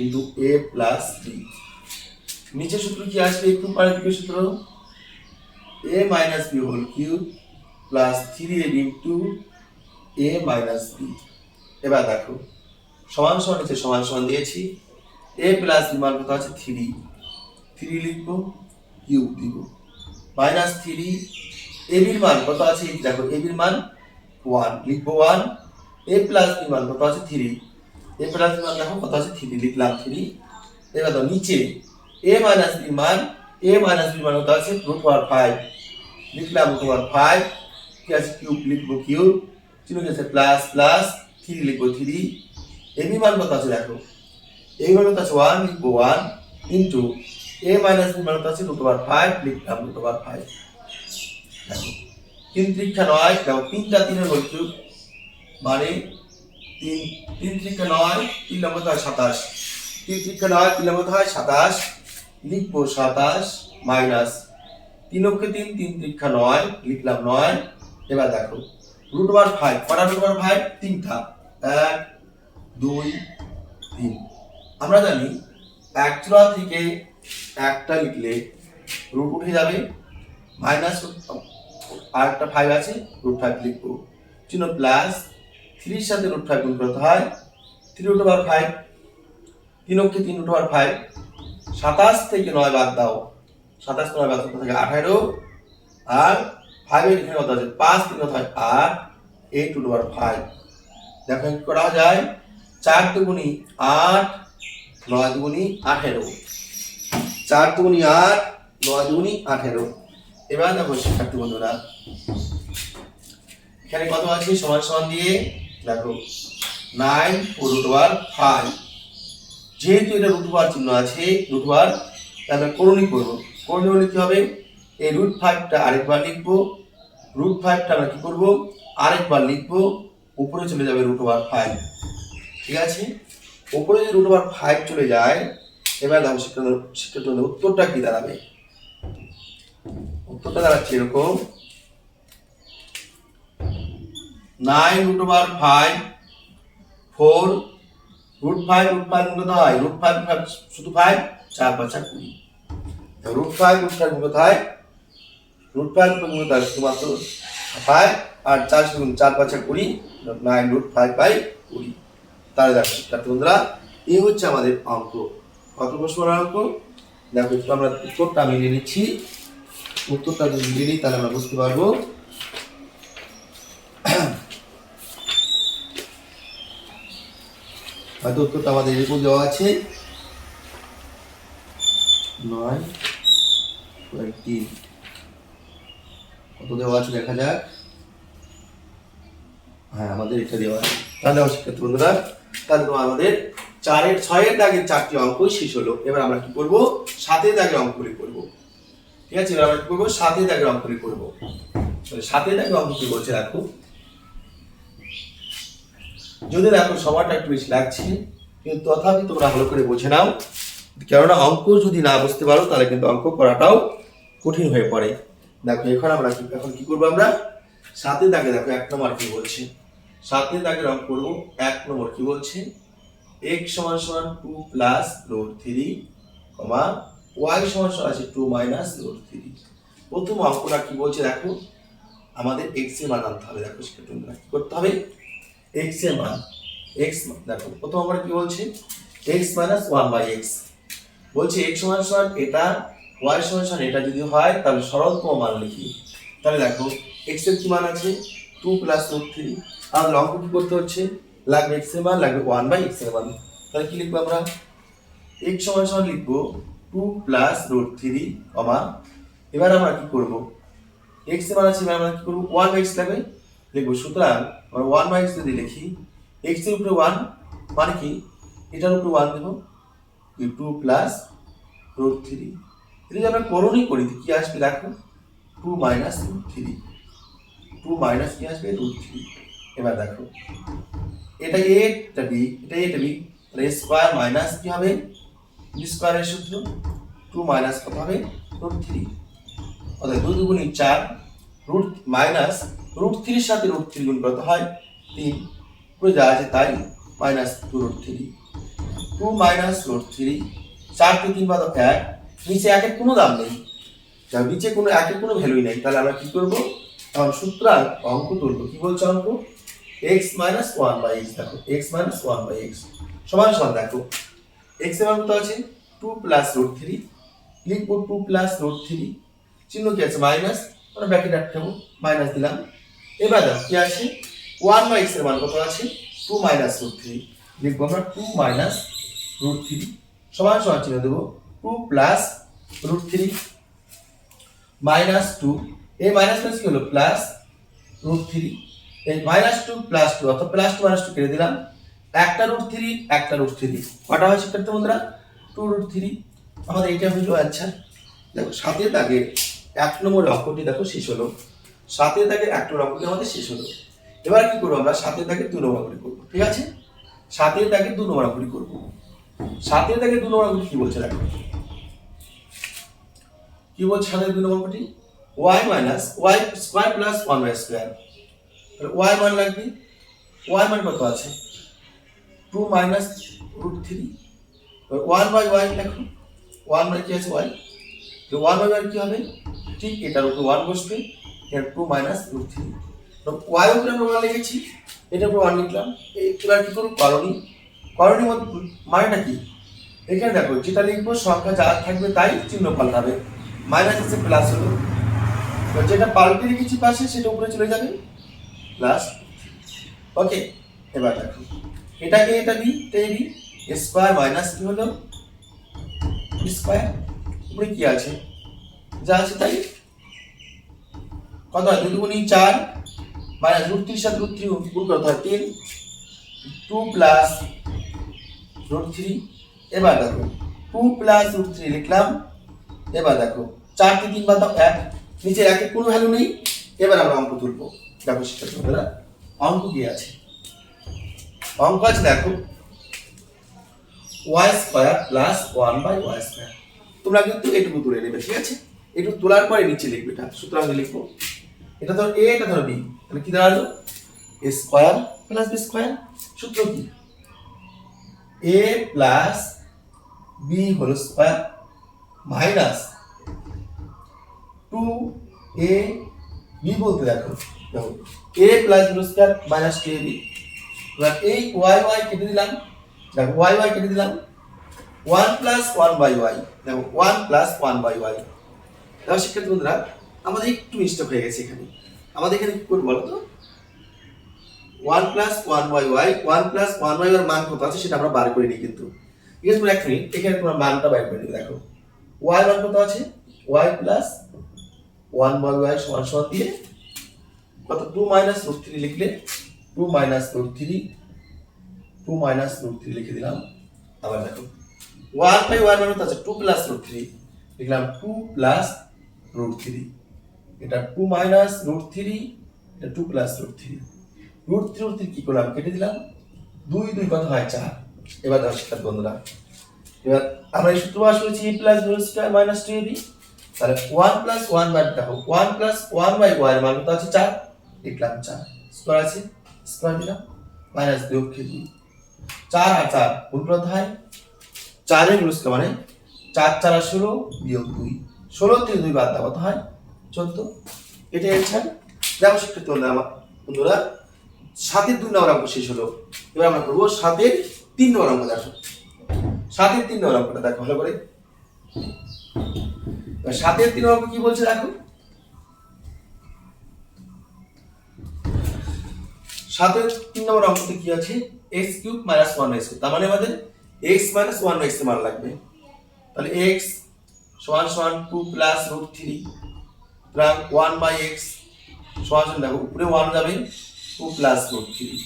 into a plus b। নিচে সূত্র কি আসবে, a cube minus b cube সূত্র a minus b whole cube plus 3ab into a minus b। এবার দেখো সমান সমান নিচে সমান সমান দিয়েছি, a প্লাস b মান কত আছে 3 লিখবো, কিউব দিব মাইনাস 3 ab এর মান কত আছে দেখো, ab এর মান 1 লিখবো 1, a প্লাস b মান কত আছে 3, a প্লাস b মান দেখো কত আছে 3 লিখলাম 3। এবার দাও নিচে a মাইনাস b মান a মাইনাস b মান কত আছে √5 লিখলাম √5 কি আছে কিউব লিখবো কিউব চিহ্ন কি আছে প্লাস প্লাস 3 লিখবো 3 ab মান কত আছে দেখো a মান কত আছে 1 লিখবো 1 ইনটু a মাইনাস b মান কত আছে √5 লিখলাম √5 দেখো 3 3 9 দেখো 3টা 3 এর হোল কিউব মানে 3 3 3 9 3 নম্বর হয় 27 3 3 9 3 নম্বর হয় 27 লিখবো 27 মাইনাস 3 অক্ষে 3 3 3 9 লিখলাম 9 এবার দেখো √5 কটা √5 তিনটা 1 2 3 আমরা জানি এক চূড়া থেকে একটা লিখলে রুট উঠে যাবে মাইনাস আর একটা 5 আছে √5 লিখবো চিহ্ন প্লাস 3 এর সাথে √5 গুণ করতে হয় 3√5 3 অক্ষে 3√5 27 থেকে 9 বাদ দাও 27 9 বাদ কত থাকে 18 আর 5 এর এখানে কত আছে 5 3 কত হয় 8 8√5 দেখো কি করা যায় 4 দুগুণী 8 9 দুগুণী 18 4 দুগুণী 8 9 দুগুণী 18 এবার দেখো শিক্ষার্থী বন্ধুরা এখানে কত আছে সমান সমান দিয়ে দেখো 9 যেহেতু এটা √5 চিহ্ন আছে √5 তাহলে করণী করব করণী হলে কি হবে এই √5টা আরেকবার লিখব √5টা আমরা কি করব আরেকবার লিখব উপরে চলে যাবে √5 ঠিক আছে উপরে যদি √5 চলে যায় এবার দেখো শিক্ষার্থী উত্তরটা কি দাঁড়াবে উত্তরটা দাঁড়াচ্ছে এরকম 9 √5 4 √5 গুণ কত হয় √5 শুধু 5 4 5 20 √5 গুণ কত হয় √5 গুণ কত হয় শুধুমাত্র 5 আর 4 গুণ 4 5 20 9 √5/20 তাহলে দেখো শিক্ষার্থী বন্ধুরা এই হচ্ছে আমাদের অঙ্ক কত প্রশ্ন অঙ্ক দেখো একটু আমরা উত্তরটা মিলিয়ে নিচ্ছি উত্তরটা যদি মিলিয়ে নিই তাহলে আমরা বুঝতে পারবো হয়তো উত্তরটা আমাদের এরকম দেওয়া আছে 9 20 কত দেওয়া আছে দেখা যাক হ্যাঁ আমাদের এটা দেওয়া আছে তাহলে শিক্ষার্থী বন্ধুরা তাহলে আমাদের 6 এর দাগের 4টি অঙ্ক শেষ হলো এবার আমরা কি করব 7 এর দাগের অঙ্কগুলি করব ঠিক আছে এবার আমরা কি করব 7 এর দাগের অঙ্কগুলি করব তাহলে 7 এর দাগের অঙ্ক কি বলছে দেখো যদি দেখো সময়টা একটু বেশি লাগছে কিন্তু তথাপি তোমরা ভালো করে বুঝে নাও কেননা অঙ্ক যদি না বুঝতে পারো তাহলে কিন্তু অঙ্ক করাটাও কঠিন হয়ে পড়ে দেখো এখন কি করবো আমরা 7 এর দাগে দেখো 1 নম্বর কি বলছে 7 এর দাগের অঙ্ক করব 1 নম্বর কি বলছে x = 2 প্লাস √3 y = আছে 2 মাইনাস √3 প্রথম অঙ্কটা কি বলছে দেখো আমাদের x এর মান আনতে হবে দেখো সেটা তোমরা কি করতে হবে x এর মান x দেখো প্রথম আমরা কি বলছি x - 1/x বলছি x = এটা y = এটা যদি হয় তাহলে সরলতম মান লিখি তাহলে দেখো x এর কি মান আছে 2 প্লাস √3 আমাদের অঙ্ক কি করতে হচ্ছে লাগবে x এর মান লাগবে 1/x এর মান তাহলে কি লিখব আমরা x = লিখব 2 প্লাস √3 এবার আমরা কি করব x এর মান আছে এবার আমরা কি করব 1/x লাগবে লিখব সুতরাং আমরা 1/x যদি লিখি x এর উপরে 1 মানে কি এটার উপরে 1 দেব 2 প্লাস √3 এটা যদি আমরা করণী করি কি আসবে দেখো 2 মাইনাস √3 2 মাইনাস কি আসবে √3 এবার দেখো এটা a এটা b এটা b তাহলে স্কয়ার মাইনাস কি হবে b স্কয়ারের সূত্র 2 মাইনাস কত হবে √3 অর্থাৎ 2 2 গুণ 4 রুট মাইনাস √3 এর সাথে √3 গুণ করতে হয় 3 পুরো যা আছে তাই মাইনাস √3 2 মাইনাস √3 4 কে 3 বাদ 1 নিচে 1 এর কোনো দাম নেই যা নিচে কোনো 1 এর কোনো ভ্যালুই নেই তাহলে আমরা কি করব তখন সুতরাং অঙ্ক তুলব কি বলছে অঙ্ক x - 1/x দেখো x - 1/x সমান সমান দেখো x এর মান কত আছে 2 প্লাস √3 লিখব 2 প্লাস √3 চিহ্ন কি আছে মাইনাস আমরা ব্র্যাকেট রাখবো মাইনাস দিলাম এবার দেখো কি আছে 1/x এর মান কত আছে 2 মাইনাস √3 লিখব আমরা 2 মাইনাস √3 সমান সমান চিহ্ন দেব two plus root three minus two, এই মাইনাস প্লাস কি হলো প্লাস রুট থ্রি, এই মাইনাস টু প্লাস টু অর্থাৎ প্লাস টু মাইনাস টু কেটে দিলাম, একটা রুট থ্রি একটা রুট থ্রি, কটা হয় শিক্ষার্থী বন্ধুরা টু রুট থ্রি। আমাদের এইটা হলো অ্যান্সার। দেখো সাতের দাগের 1 নম্বর অঙ্কটি দেখো শেষ হলো, সাতের দাগের 1 নম্বর অঙ্কটি আমাদের শেষ হলো। এবার কি করবো আমরা সাতের দাগের 2 নম্বর অঙ্কটি করবো, ঠিক আছে? সাতের দাগের 2 নম্বর অঙ্কটি করবো। সাতের দাগের 2 নম্বর অঙ্কটি কি বলছে দেখো, কি বলছে সাতের 2 নম্বর অঙ্কটি, y minus y square plus 1y square, y মান লাগবে, y মান কত আছে 2 minus root three, 1 by y দেখো 1 বাই কি আছে y, তো 1 বাই y কি হবে ঠিক এটার উপর 1 বসবে, এটা 2 মাইনাস রুট থ্রি, তো y উপরে আমরা 1 লিখেছি, এটার উপর 1 লিখলাম। এবার কি করব করণী, করণীর মধ্যে মানেটা কি, এখানে দেখো যেটা লিখবো সংখ্যা যা থাকবে তাই চিহ্ন পাল্টাবে, মাইনাস এসে প্লাস হলো, তো যেটা পাল্টে রেখেছি পাশে সেটা উপরে চলে যাবে প্লাস। ওকে, এবার দেখো এটাকে এটা বি তেবি স্কয়ার মাইনাস কি হলো স্কয়ার, উপরে কি আছে যা আছে তাই, কত হয় 2 দুগুণী 4 মাইনাস রুট 3 সাথে রুট 3 গুণ করতে হয় 3, 2 প্লাস রুট 3, এবার দেখো 2 প্লাস রুট 3 লিখলাম। এবার দেখো 4 কে 3 বাদ দাও 1, নিচে 1 এর কোনো ভ্যালু নেই। এবার আমরা অঙ্ক তুলবো, দেখো শিক্ষার্থীরা অঙ্ক কি আছে, অঙ্ক আছে দেখো y square plus 1 by y square, তোমরা কিন্তু এটুকু তুলে নেবে, ঠিক আছে? একটু তোলার পরে নিচে লিখবে এটা, সুতরাং আমি লিখবো এটা ধরো a এটা ধরো b, তাহলে কি দাঁড়ালো a square plus b square, সূত্র কি a plus b whole square minus 2a b বলতে দেখো দেখো a plus b square minus 2ab, এবার এই y y কেটে দিলাম, দেখো y y কেটে দিলাম, 1 প্লাস 1 বাই y, দেখো 1 প্লাস 1 বাই y। দেখো শিক্ষার্থী বন্ধুরা আমাদের একটু মিস্টেক হয়ে গেছে এখানে, আমাদের এখানে কি করব বলো তো 1 plus 1 by y, 1 plus 1 by y এর মান কত আছে সেটা আমরা বার করে নিই, কিন্তু ঠিক আছে? এক মিনিট এখানে তোমরা মানটা বাইর করে নিবে, দেখো y মান কত আছে y প্লাস 1 বাই y সমান সমান দিয়ে কত 2 মাইনাস রুট 3 লিখলে 2 মাইনাস রুট 3, 2 মাইনাস রুট 3 লিখে দিলাম। আবার দেখো 1 বাই 1 মানে আছে 2 প্লাস রুট 3 লিখলাম, 2 প্লাস রুট 3, এটা 2 মাইনাস রুট 3, এটা 2 প্লাস রুট 3, রুট 3 কি করলাম কেটে দিলাম, 2 2 কত হয় 4। এবার দেখো শিক্ষার্থী বন্ধুরা এবার আমরা এই সূত্র পাস করেছি a plus b square minus 2ab, তাহলে 1 প্লাস 1 বাই দেখো 1 প্লাস 1 বাই y এর মান কত আছে 4, লিখলাম 4 স্কয়ার আছে স্কয়ার দিলাম মাইনাস 2 কে 2, 4 আর 4 গুণ করতে হয়, 4 এর গুণ মানে 4 4 আর 16 বিয়োগ 2, 16 থেকে 2 বাদ দাও কত হয় 14, এটা অ্যানসার। দেখো শিক্ষার্থী বন্ধুরা 7 এর 2 নম্বর অঙ্ক শেষ হলো, এবার আমরা করব 7 এর 3 নম্বর অঙ্ক। দেখো 7 এর 3 নম্বর অঙ্কটা দেখো ভালো করে, 7 এর 3 নম্বর অঙ্ক কি বলছে দেখো, 7 এর 3 নম্বর অঙ্কতে কি আছে x cube minus 1y square, তার মানে আমাদের x মাইনাস 1y এর মান লাগবে, তাহলে x সমান সমান 2 প্লাস রুট 3 সুতরাং 1 বাই x সমান সমান দেখো উপরে 1 যাবে 2 প্লাস রুট 3,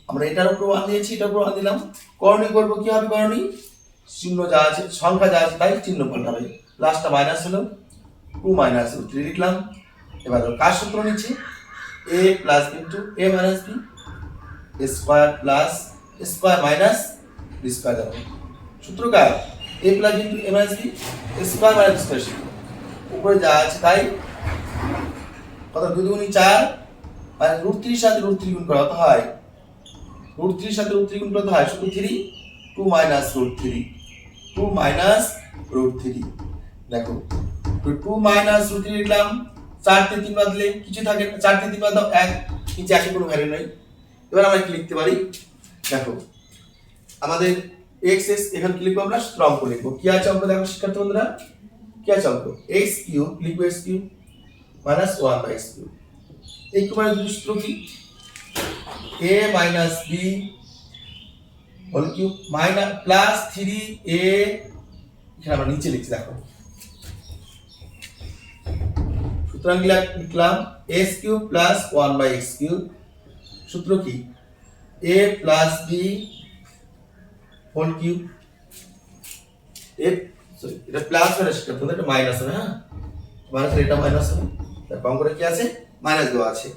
আমরা এটার উপর 1 দিয়েছি এটার উপর 1 দিলাম, করণী করব কি হবে করণী চিহ্ন যা আছে সংখ্যা যা আছে তাই চিহ্ন পাল্টাবে, লাস্টটা মাইনাস হলো 2 মাইনাস রুট 3 লিখলাম। এবার কার সূত্র নিচ্ছে a plus b into a minus b square plus square minus b square, দেখো সূত্র কার a plus b into a minus b square minus square, উপরে যা আছে তাই, কত 2 দুগুণী 4 মানে রুট 3 সাথে রুট 3 গুণ করা হয়, রুট 3 সাথে রুট 3 গুণ করতে হয় শুধু 3, 2 মাইনাস রুট 3, 2 মাইনাস রুট 3, দেখো 2 মাইনাস রুট 3 লিখলাম, 4 তে 3 বাদলে কিছু থাকে না, 4 তে 3 বাদ দাও 1, নিচে আসে কোনো ভ্যালু নাই। এবার আমরা কি লিখতে পারি দেখো আমাদের x x এখানে কি লিখবো আমরা সূত্র অঙ্ক লিখবো, কি আছে অঙ্ক দেখো শিক্ষার্থী বন্ধুরা কি আছে অঙ্ক x কিউব লিখবো x cube minus 1 by x cube, এই কুমারের সূত্র কি a minus b whole cube minus plus 3a এখানে আমরা নিচে লিখছি দেখো। সুতরাং লিখলাম x cube plus 1/x cube. সূত্র কি? a plus B whole cube. এটা প্লাস মানে সেটা তোমাদের এটা মাইনাস হবে, হ্যাঁ মাইনাস এটা মাইনাস হবে, তার কম করে কি আছে মাইনাস দেওয়া আছে।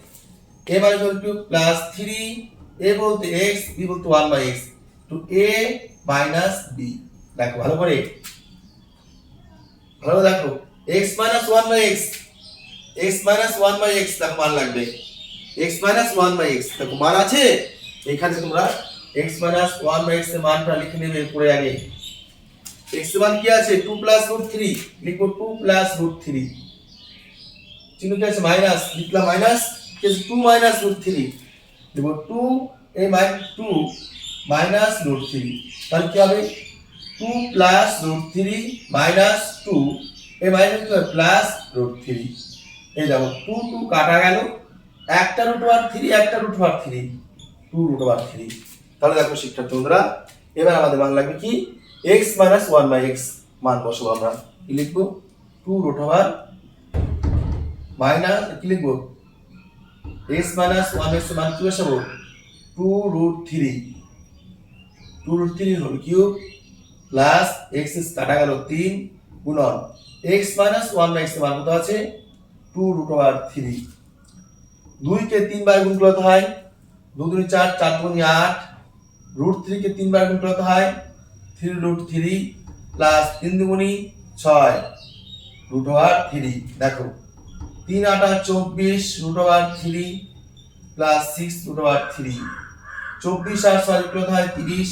a minus whole cube plus 3 a বলতে x b বলতে 1/x two a minus b। দেখো ভালো করে দেখো x minus 1/x x minus 1/x দেখো মান লাগবে x মাইনাস 1/x দেখো মান আছে এখানে। তোমরা x মাইনাস 1/x এর মানটা লিখে নেবে পরে আগে। x এর মান কি আছে 2 প্লাস রুট 3 লিখো 2 প্লাস রুট 3 চিহ্ন কি আছে মাইনাস লিখলাম মাইনাস কি আছে 2 মাইনাস রুট 3 লিখো 2 a মাইনাস 2 মাইনাস রুট 3 তাহলে কি হবে 2 plus root 3 minus 2 a minus plus root 3। এই দেখো 2 2 কাটা গেল, একটা রুট ওভার 3 একটা রুট ওভার 3 2 রুট ওভার 3। তাহলে দেখো শিক্ষার্থী বন্ধুরা এবার আমাদের মান লাগবে কি x মাইনাস 1/x মান বসাবো আমরা। কি লিখবো 2 রুট ওভার মাইনাস কি লিখবো x মাইনাস 1x এর মান কি বসাবো 2 root 3 2 root 3 whole cube plus x কাটা গেল 3 গুণন x মাইনাস 1/x এর মান কত আছে 2 রুট ওভার 3। 2 কে 3 বার গুণ করতে হয় 2 2 4 4 2 8 রুট 3 কে 3 বার গুণ করতে হয় 3 রুট 3 প্লাস 3 2 6 রুট ওভার 3। দেখো 3 8 24 রুট ওভার 3 প্লাস 6 রুট ওভার 3 24 আর 6 করতে হয় 30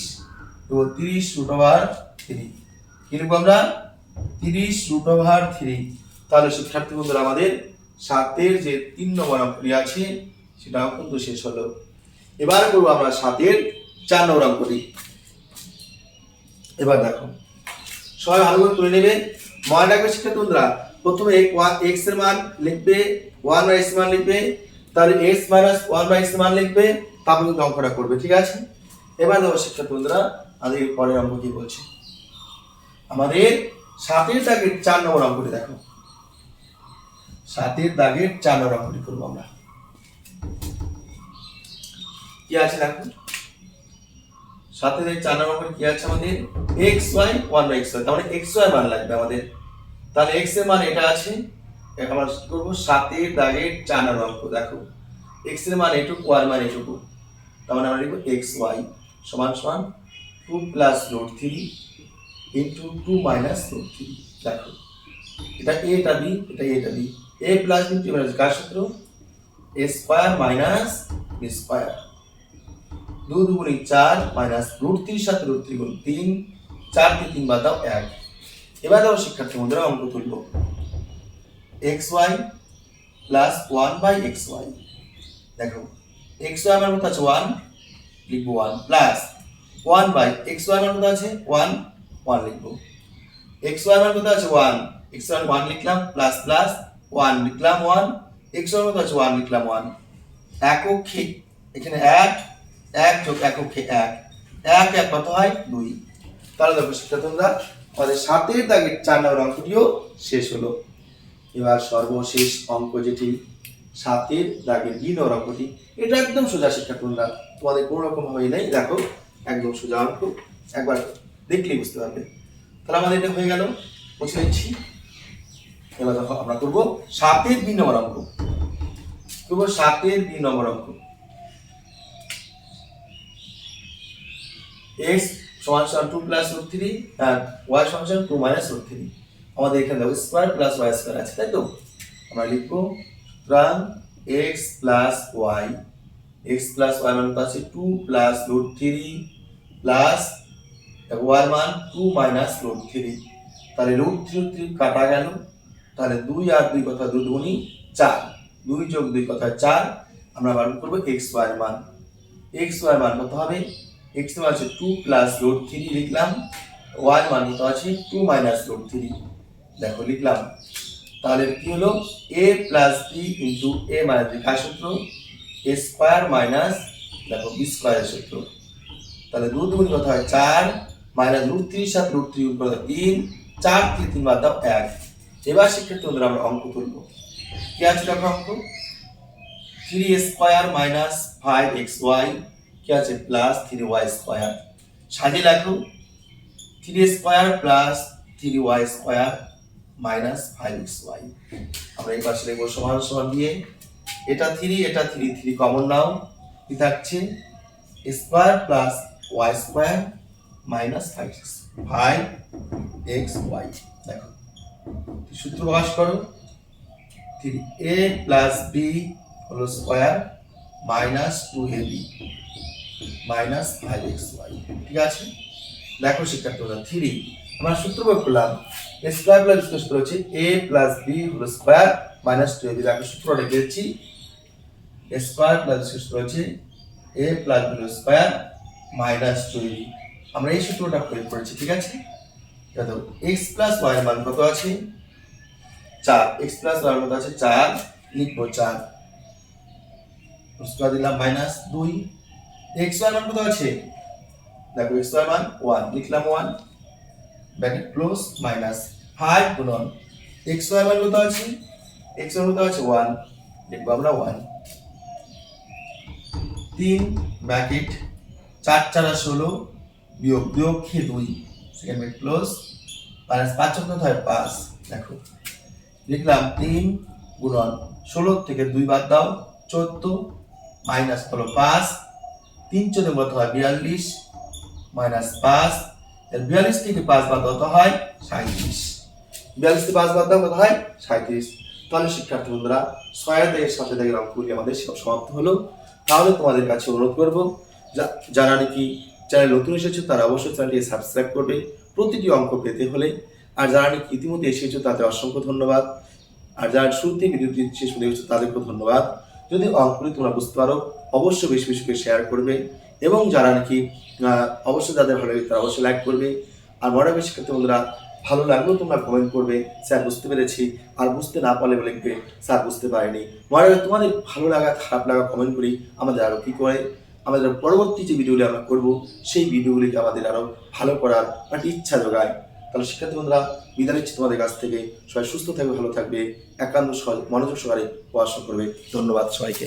তো 30 রুট ওভার 3। কি লিখব আমরা 30 রুট ওভার 3। তাহলে শিক্ষার্থী বন্ধুরা আমাদের 7 এর যে 3 নম্বর অঙ্কটি আছে সেটাও কিন্তু শেষ হলো। এবার করব আমরা 7 এর 4 নম্বর অঙ্কটি। এবার দেখো সবাই ভালো করে তুলে নেবে, মনে রাখবে শিক্ষার্থী বন্ধুরা প্রথমে x এর মান লিখবে 1/x এর মান লিখবে, তাহলে x মাইনাস 1/x এর মান লিখবে, তারপর কিন্তু অঙ্কটা করবে, ঠিক আছে। এবার দেখো শিক্ষার্থী বন্ধুরা আমাদের পরের অঙ্ক কি বলছে। আমাদের 7 এর দাগের 4 নম্বর অঙ্কটি দেখো। 7 এর দাগের 4 নম্বর অঙ্কটি করব আমরা। কি আছে দেখো 7 এর 4 নম্বর অঙ্কটি কি আছে আমাদের xy 1/xy, তার মানে xy মান লাগবে আমাদের। তাহলে x এর মান এটা আছে, আমরা কি করব 7 এর দাগের 4 নম্বর অঙ্ক। দেখো x এর মান এটুকু y এর মান এটুকু, তার মানে আমরা লিখব xy সমান সমান 2 plus root 3 into 2 minus root 3। দেখো এটা a এটা b এটা a এটা b, a প্লাস b মানে কার সূত্র a square minus b square 2 2 গুণ 4 মাইনাস রুট 3 সাথে রুট 3 গুণ 3 4 কে 3 বাদ দাও 1। এবার দাও শিক্ষার্থী বন্ধুরা অঙ্ক তুলব xy প্লাস 1/xy। দেখো xy মান কত আছে 1 লিখব 1 প্লাস 1/xy মান কত আছে 1 1 লিখব, xy মান কত আছে 1 xy মান 1 লিখলাম প্লাস প্লাস 1 লিখলাম 1 xy মান কত আছে 1 লিখলাম 1। এককে এখানে 1 1 যোগ এককে 1 1 1 কত হয় 2। তাহলে দেখো শিক্ষার্থী বন্ধুরা আমাদের 7 এর দাগের 4 নম্বর অঙ্কটিও শেষ হলো। এবার সর্বশেষ অঙ্ক যেটি 7 এর দাগের 2 নম্বর অঙ্কটি, এটা একদম সোজা শিক্ষার্থী বন্ধুরা, তোমাদের কোনো রকম ভাবে নেই, দেখো একদম সোজা অঙ্ক, একবার দেখলেই বুঝতে পারবে। তাহলে আমাদের এটা হয়ে গেল, মুছে নিচ্ছি। এবার দেখো আমরা করব 7 এর 2 নম্বর অঙ্ক। করব 7 এর 2 নম্বর অঙ্ক। x সমান সমান 2 প্লাস রুট 3 আর y সমান সমান 2 মাইনাস রুট 3। আমাদের এখানে দেখো স্কয়ার প্লাস y স্কয়ার আছে, তাই তো আমরা লিখব সুতরাং x plus y, x plus y মান আছে 2 প্লাস রুট 3 প্লাস y মান 2 মাইনাস রুট 3। তাহলে রুট 3 কাটা গেল, তাহলে 2 আর 2 কথা 2 দুগুণী 4, 2 যোগ 2 কথা 4। আমরা বার করব xy এর মান। xy এর মান কত হবে x এর মান আছে 2 প্লাস রুট 3 লিখলাম, y এর মান কত আছে 2 মাইনাস রুট 3। দেখো লিখলাম, তাহলে কি হলো a plus b into a minus b কার সূত্র a স্কয়ার মাইনাস দেখো b স্কয়ারের সূত্র। তাহলে 2 দুগুণ কত হয় 4 মাইনাস রুট 3 সাথে রুট 3 উপর 3 4 থেকে 3 বাদ দাও 1। এবার শিক্ষার্থী বন্ধুরা আমরা অঙ্ক তুলব। কি আছে দেখো অঙ্ক, 3 স্কয়ার মাইনাস 5xy কি আছে প্লাস 3y স্কয়ার। সাজিয়ে লেখো 3 square plus 3y square minus 5xy। আমরা এই পাশে লিখব সমান সমান দিয়ে এটা 3 এটা 3 3 কমন নাও, কি থাকছে square plus y square minus 5xy। দেখো সূত্র প্রকাশ করো 3a plus b whole square minus 2ab minus 5xy। ঠিক আছে, দেখো শিক্ষার্থীরা 3 আমরা সূত্র প্রয়োগ করলাম a স্কয়ার প্লাস b সূত্র হচ্ছে a plus b whole square minus 2ab। দেখো সূত্রটা লিখেছি a স্কয়ার প্লাস b সূত্র হচ্ছে a plus b whole square minus 2ab। আমরা এই সূত্রটা প্রয়োগ করেছি। ঠিক আছে, দেখো x প্লাস y এর মান কত আছে 4, x প্লাস y এর মান আছে 4, লিখবো 4 স্কয়ার দিলাম মাইনাস 2, x y এর মান কত আছে দেখো x y এর মান 1, লিখলাম 1 ব্র্যাকেট ক্লোজ মাইনাস 5 গুণন x y এর মান কত আছে x এর মান কত আছে 1, লিখবো আমরা 1 3 ব্র্যাকেট 4 4 16 বিয়োগ বিয়োগ কি 2 সেকেন্ড ব্র্যাকেট ক্লোজ মাইনাস 5 কত হয় 5। দেখো লিখলাম 3 গুণন 16 থেকে 2 বাদ দাও 14 মাইনাস হলো 5, 3 14 কত হয় 42 মাইনাস 5, এর 42 থেকে 5 বাদ কত হয় 37, 42 থেকে 5 বাদ দাও কত হয় 37। তাহলে শিক্ষার্থী বন্ধুরা 6 এর সাথে দেখে অঙ্কগুলি আমাদের সমাপ্ত হলো। তাহলে তোমাদের কাছে অনুরোধ করব যারা নাকি চ্যানেল নতুন এসেছো তারা অবশ্যই চ্যানেলটি সাবস্ক্রাইব করবে প্রতিটি অঙ্ক পেতে হলে। আর যারা নাকি ইতিমধ্যে এসেছো তাদের অসংখ্য ধন্যবাদ। আর যারা শুরুতে ভিডিওটি শেষ পর্যন্ত দেখছো তাদেরকেও ধন্যবাদ। যদি অঙ্কগুলি তোমরা বুঝতে পারো অবশ্যই বেশি বেশি করে শেয়ার করবে এবং যারা নাকি অবশ্যই যাদের ভালো লাগে তারা অবশ্যই লাইক করবে। আর মনে রাখবে শিক্ষার্থী বন্ধুরা ভালো লাগলেও তোমরা কমেন্ট করবে স্যার বুঝতে পেরেছি, আর বুঝতে না পারলে লিখবে স্যার বুঝতে পারিনি। মনে রাখবে তোমাদের ভালো লাগা খারাপ লাগা কমেন্ট করি আমাদের আরও কী করে আমাদের পরবর্তী যে ভিডিওগুলি আমরা করবো সেই ভিডিওগুলিকে আমাদের আরও ভালো করার একটা ইচ্ছা যোগায়। তাহলে শিক্ষার্থী বন্ধুরা বিদায় নিচ্ছি তোমাদের কাছ থেকে। সবাই সুস্থ থাকবে, ভালো থাকবে, একান্ত মনোযোগ সহকারে পড়াশোনা করবে। ধন্যবাদ সবাইকে।